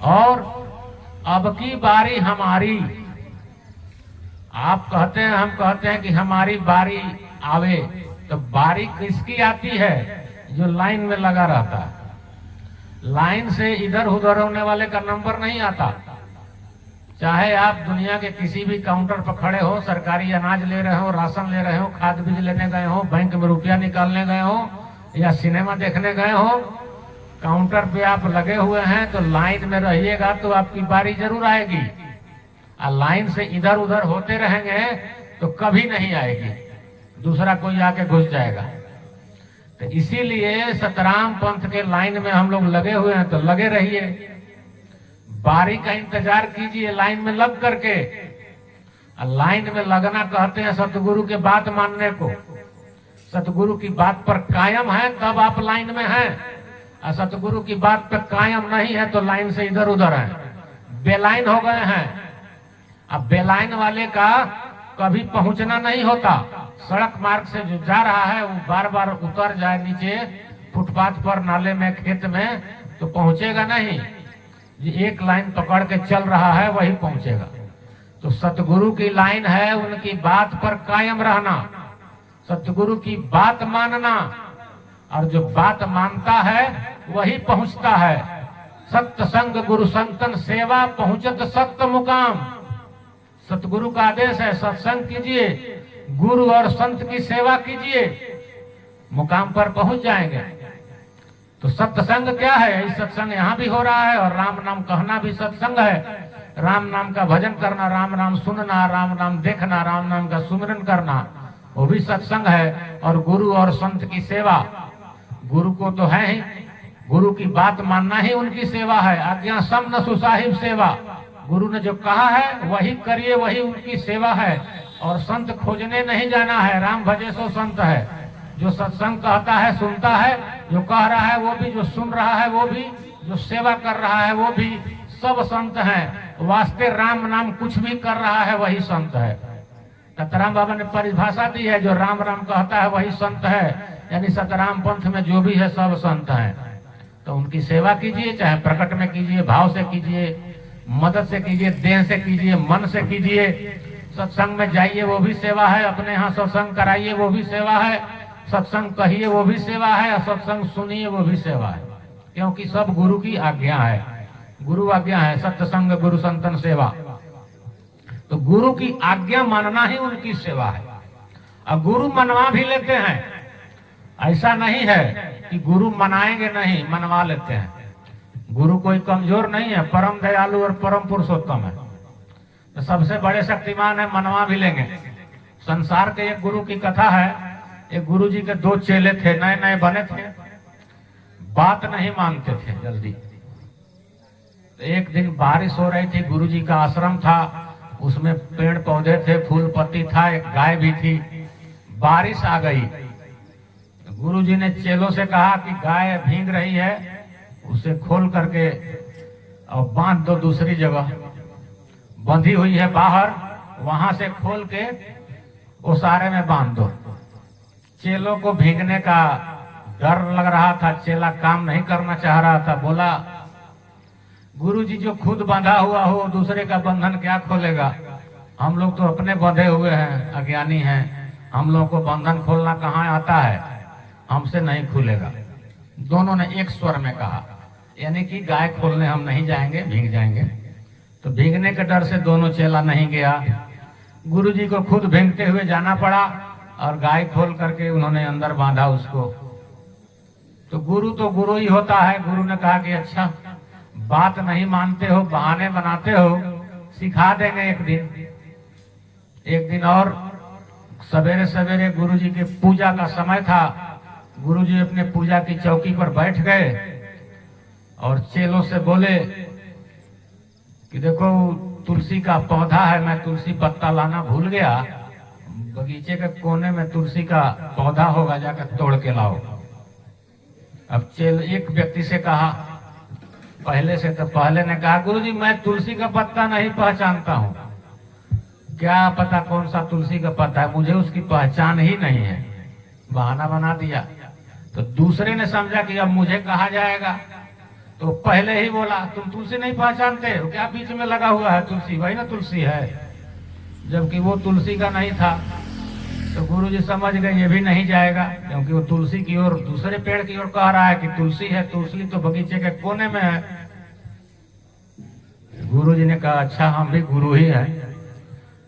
और अब की बारी हमारी। आप कहते हैं, हम कहते हैं कि हमारी बारी आवे, तो बारी किसकी आती है? जो लाइन में लगा रहता है। लाइन से इधर उधर होने वाले का नंबर नहीं आता। चाहे आप दुनिया के किसी भी काउंटर पर खड़े हो, सरकारी अनाज ले रहे हो, राशन ले रहे हो, खाद बीज लेने गए हो, बैंक में रुपया निकालने गए हो या सिनेमा देखने गए हो, काउंटर पे आप लगे हुए हैं तो लाइन में रहिएगा तो आपकी बारी जरूर आएगी। और लाइन से इधर उधर होते रहेंगे तो कभी नहीं आएगी, दूसरा कोई आके घुस जाएगा। तो इसीलिए सतराम पंथ के लाइन में हम लोग लगे हुए हैं, तो लगे रहिए, बारी का इंतजार कीजिए लाइन में लग करके। लाइन में लगना कहते हैं सतगुरु के बात मानने को। सतगुरु की बात पर कायम है तब आप लाइन में हैं, और सतगुरु की बात पर कायम नहीं है तो लाइन से इधर उधर हैं, बेलाइन हो गए हैं। अब बेलाइन वाले का कभी पहुंचना नहीं होता। सड़क मार्ग से जो जा रहा है वो बार बार उतर जाए नीचे फुटपाथ पर, नाले में, खेत में, तो पहुंचेगा नहीं। एक लाइन पकड़ के चल रहा है वही पहुंचेगा। तो सतगुरु की लाइन है उनकी बात पर कायम रहना, सतगुरु की बात मानना, और जो बात मानता है वही पहुंचता है। सत्य संग गुरु संतन सेवा पहुंचत सत्य मुकाम। सतगुरु का आदेश है, सत्संग कीजिए, गुरु और संत की सेवा कीजिए, मुकाम पर पहुंच जाएंगे। तो सत्संग क्या है? इस सत्संग यहाँ भी हो रहा है, और राम नाम कहना भी सत्संग है। राम नाम का भजन करना, राम नाम सुनना, राम नाम देखना, राम नाम का सुमिरन करना, वो भी सत्संग है। और गुरु और संत की सेवा, गुरु को तो है ही, गुरु की बात मानना ही उनकी सेवा है। आज्ञा सम न सुसाहिब सेवा, गुरु ने जो कहा है वही करिए, वही उनकी सेवा है। और संत खोजने नहीं जाना है, राम भजे सो संत है। जो सत्संग कहता है सुनता है, जो कह रहा है वो भी, जो सुन रहा है वो भी, जो सेवा कर रहा है वो भी, सब संत हैं। वास्ते राम नाम कुछ भी कर रहा है वही संत है। सतराम बाबा ने परिभाषा दी है, जो राम राम कहता है वही संत है, यानी सतराम पंथ में जो भी है सब संत हैं। तो उनकी सेवा कीजिए, चाहे प्रकट में कीजिए, भाव से कीजिए, मदद से कीजिए, देह से कीजिए, मन से कीजिए। सत्संग में जाइए वो भी सेवा है, अपने यहाँ सत्संग कराइए वो भी सेवा है, सत्संग कहिए वो भी सेवा है, और सत्संग सुनिए वो भी सेवा है। क्योंकि सब गुरु की आज्ञा है, गुरु आज्ञा है, सत्संग गुरु संतन सेवा। तो गुरु की आज्ञा मानना ही उनकी सेवा है। और गुरु मनवा भी लेते हैं, ऐसा नहीं है कि गुरु मनाएंगे नहीं, मनवा लेते हैं। गुरु कोई कमजोर नहीं है, परम दयालु और परम पुरुषोत्तम है, तो सबसे बड़े शक्तिमान है, मनवा भी लेंगे। संसार के एक गुरु की कथा है, एक गुरु जी के दो चेले थे, नए नए बने थे, बात नहीं मानते थे जल्दी। तो एक दिन बारिश हो रही थी, गुरु जी का आश्रम था, उसमें पेड़ पौधे थे, फूल पत्ती था, एक गाय भी थी। बारिश आ गई, गुरु जी ने चेलों से कहा कि गाय भीग रही है, उसे खोल करके और बांध दो, दूसरी जगह बंधी हुई है बाहर, वहां से खोल के ओसारे में बांध दो। चेलों को भीगने का डर लग रहा था, चेला काम नहीं करना चाह रहा था। बोला, गुरुजी जो खुद बंधा हुआ हो दूसरे का बंधन क्या खोलेगा? हम लोग तो अपने बंधे हुए हैं, अज्ञानी हैं, हम लोग को बंधन खोलना कहाँ आता है, हमसे नहीं खुलेगा। दोनों ने एक स्वर में कहा, यानी कि गाय खोलने हम नहीं जाएंगे, भीग जाएंगे। तो भीगने के डर से दोनों चेला नहीं गया, गुरुजी को खुद भीगते हुए जाना पड़ा, और गाय खोल करके उन्होंने अंदर बांधा उसको। तो गुरु ही होता है। गुरु ने कहा कि अच्छा, बात नहीं मानते हो, बहाने बनाते हो, सिखा देंगे एक दिन। एक दिन और सवेरे सवेरे गुरुजी के पूजा का समय था, गुरुजी अपने पूजा की चौकी पर बैठ गए और चेलों से बोले कि देखो तुलसी का पौधा है, मैं तुलसी पत्ता लाना भूल गया, बगीचे के कोने में तुलसी का पौधा होगा, जाकर तोड़ के लाओ। अब चेल एक व्यक्ति से कहा, पहले से तो पहले ने कहा, गुरुजी मैं तुलसी का पत्ता नहीं पहचानता हूँ, क्या पता कौन सा तुलसी का पत्ता है, मुझे उसकी पहचान ही नहीं है। बहाना बना दिया। तो दूसरे ने समझा कि अब मुझे कहा जाएगा, तो पहले ही बोला तुम तुलसी नहीं पहचानते हो क्या, बीच में लगा हुआ है तुलसी, वही ना तुलसी है, जबकि वो तुलसी का नहीं था। तो गुरुजी समझ गए ये भी नहीं जाएगा, क्योंकि वो तुलसी की ओर, दूसरे पेड़ की ओर कह रहा है कि तुलसी है, तुलसी तो बगीचे के कोने में है। गुरुजी ने कहा अच्छा हम भी गुरु ही हैं।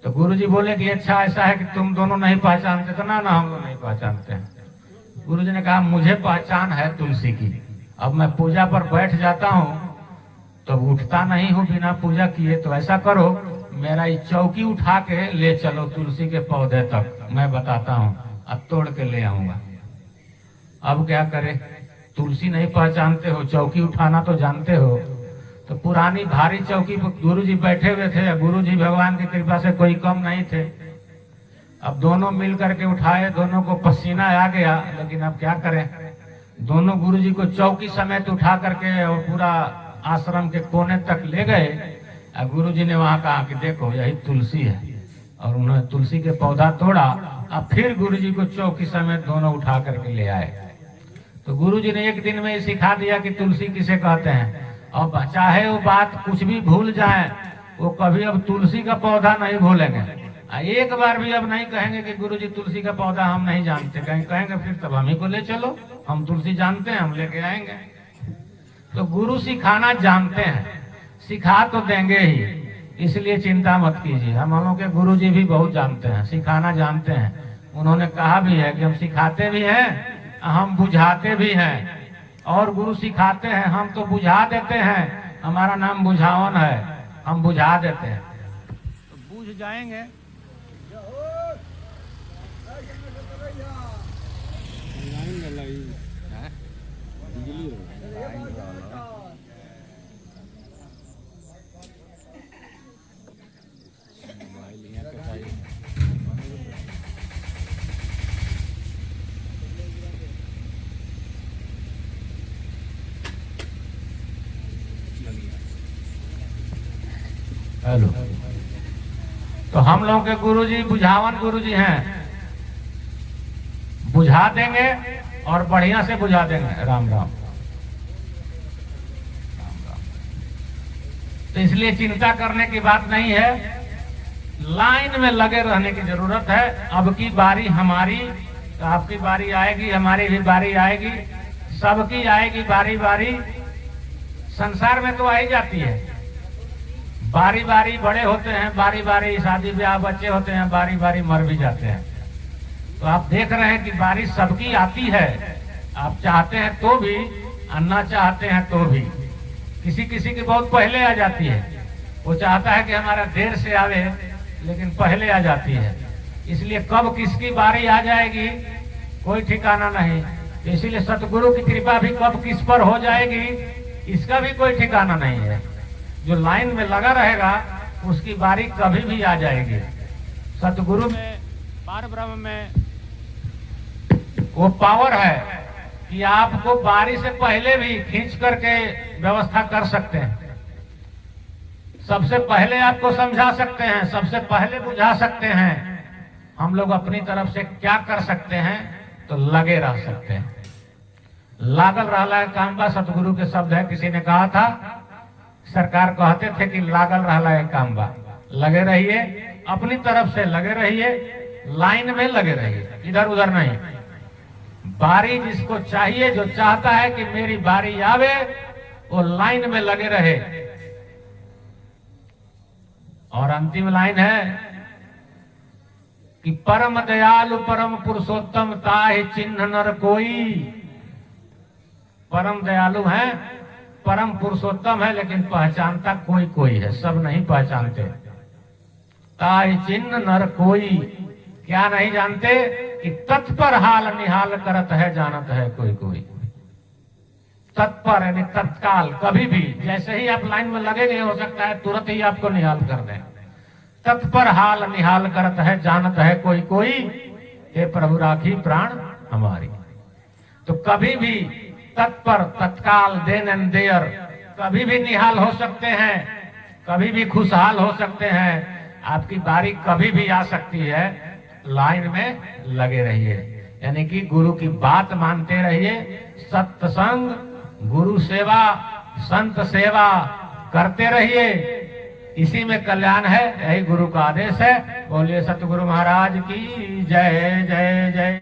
तो गुरुजी बोले कि अच्छा ऐसा है कि तुम दोनों नहीं पहचानते, तो ना हम लोग नहीं पहचानते हैं। गुरुजी ने कहा मुझे पहचान है तुलसी की, अब मैं पूजा पर बैठ जाता हूँ तो उठता नहीं हूँ बिना पूजा किए, तो ऐसा करो मेरा ये चौकी उठा के ले चलो तुलसी के पौधे तक, मैं बताता हूँ, अब तोड़ के ले आऊंगा। अब क्या करे, तुलसी नहीं पहचानते हो, चौकी उठाना तो जानते हो। तो पुरानी भारी चौकी पर गुरुजी बैठे हुए थे, गुरुजी भगवान की कृपा से कोई कम नहीं थे। अब दोनों मिल करके उठाए, दोनों को पसीना आ गया, लेकिन अब क्या करें, दोनों गुरुजी को चौकी समेत उठा करके और पूरा आश्रम के कोने तक ले गए। गुरुजी ने वहां कहा कि देखो यही तुलसी है, और उन्होंने तुलसी के पौधा तोड़ा। अब फिर गुरुजी को चौकी समेत दोनों उठा करके ले आए। तो गुरुजी ने एक दिन में ही सिखा दिया कि तुलसी किसे कहते हैं, और चाहे वो बात कुछ भी भूल जाए, वो कभी अब तुलसी का पौधा नहीं भूलेंगे। एक बार भी अब नहीं कहेंगे कि गुरुजी तुलसी का पौधा हम नहीं जानते, कहेंगे फिर तब हम ही को ले चलो, हम तुलसी जानते हैं, हम लेके आएंगे। तो गुरु सिखाना जानते हैं, सिखा तो देंगे ही, इसलिए चिंता मत कीजिए। हम लोगों के गुरुजी भी बहुत जानते हैं, सिखाना जानते हैं। उन्होंने कहा भी है कि हम सिखाते भी हैं, हम बुझाते भी हैं। और गुरु सिखाते हैं, हम तो बुझा देते हैं, हमारा नाम बुझावन है, हम बुझा देते हैं। तो बुझ जाएंगे। हेलो, तो हम लोग के गुरुजी बुझावन गुरुजी हैं, बुझा देंगे और बढ़िया से बुझा देंगे। राम राम राम राम। तो इसलिए चिंता करने की बात नहीं है, लाइन में लगे रहने की जरूरत है। अब की बारी हमारी, तो आपकी बारी आएगी, हमारी भी बारी आएगी, सबकी आएगी बारी बारी। संसार में तो आ ही जाती है, बारी बारी बड़े होते हैं, बारी बारी शादी ब्याह बच्चे होते हैं, बारी बारी मर भी जाते हैं। तो आप देख रहे हैं कि बारी सबकी आती है, आप चाहते हैं तो भी, अन्ना चाहते हैं तो भी। किसी किसी की बहुत पहले आ जाती है, वो चाहता है कि हमारा देर से आवे, लेकिन पहले आ जाती है। इसलिए कब किसकी बारी आ जाएगी कोई ठिकाना नहीं। इसीलिए सतगुरु की कृपा भी कब किस पर हो जाएगी इसका भी कोई ठिकाना नहीं है। जो लाइन में लगा रहेगा उसकी बारी कभी भी आ जाएगी। सतगुरु में, पार ब्रह्म में वो पावर है कि आपको बारी से पहले भी खींच करके व्यवस्था कर सकते हैं, सबसे पहले आपको समझा सकते हैं, सबसे पहले बुझा सकते हैं। हम लोग अपनी तरफ से क्या कर सकते हैं, तो लगे रह सकते हैं। लागल रहला है काम बा, सतगुरु के शब्द है। किसी ने कहा था, सरकार कहते थे कि लागल रहला है काम बा। लगे रहिए, अपनी तरफ से लगे रहिए, लाइन में लगे रहिए, इधर उधर नहीं। बारी जिसको चाहिए, जो चाहता है कि मेरी बारी आवे, वो लाइन में लगे रहे। और अंतिम लाइन है कि परम दयालु परम पुरुषोत्तम ताहि चिन्ह नर कोई। परम दयालु है, परम पुरुषोत्तम है, लेकिन पहचानता कोई कोई है, सब नहीं पहचानते। ताहि चिन्ह नर कोई, क्या नहीं जानते कि तत्पर हाल निहाल करत है जानत है कोई कोई। तत्पर यानी तत्काल, कभी भी, जैसे ही आप लाइन में लगेंगे हो सकता है तुरंत ही आपको निहाल कर दें। तत्पर हाल निहाल करत है जानत है कोई कोई, हे प्रभु राखी प्राण हमारी। तो कभी भी तत्पर, तत्काल, देन एंड देयर, कभी भी निहाल हो सकते हैं, कभी भी खुशहाल हो सकते हैं। आपकी बारी कभी भी आ सकती है, लाइन में लगे रहिए, यानी कि गुरु की बात मानते रहिए। सत्संग, गुरु सेवा, संत सेवा करते रहिए, इसी में कल्याण है। यही गुरु का आदेश है। बोलिए सतगुरु महाराज की जय जय जय।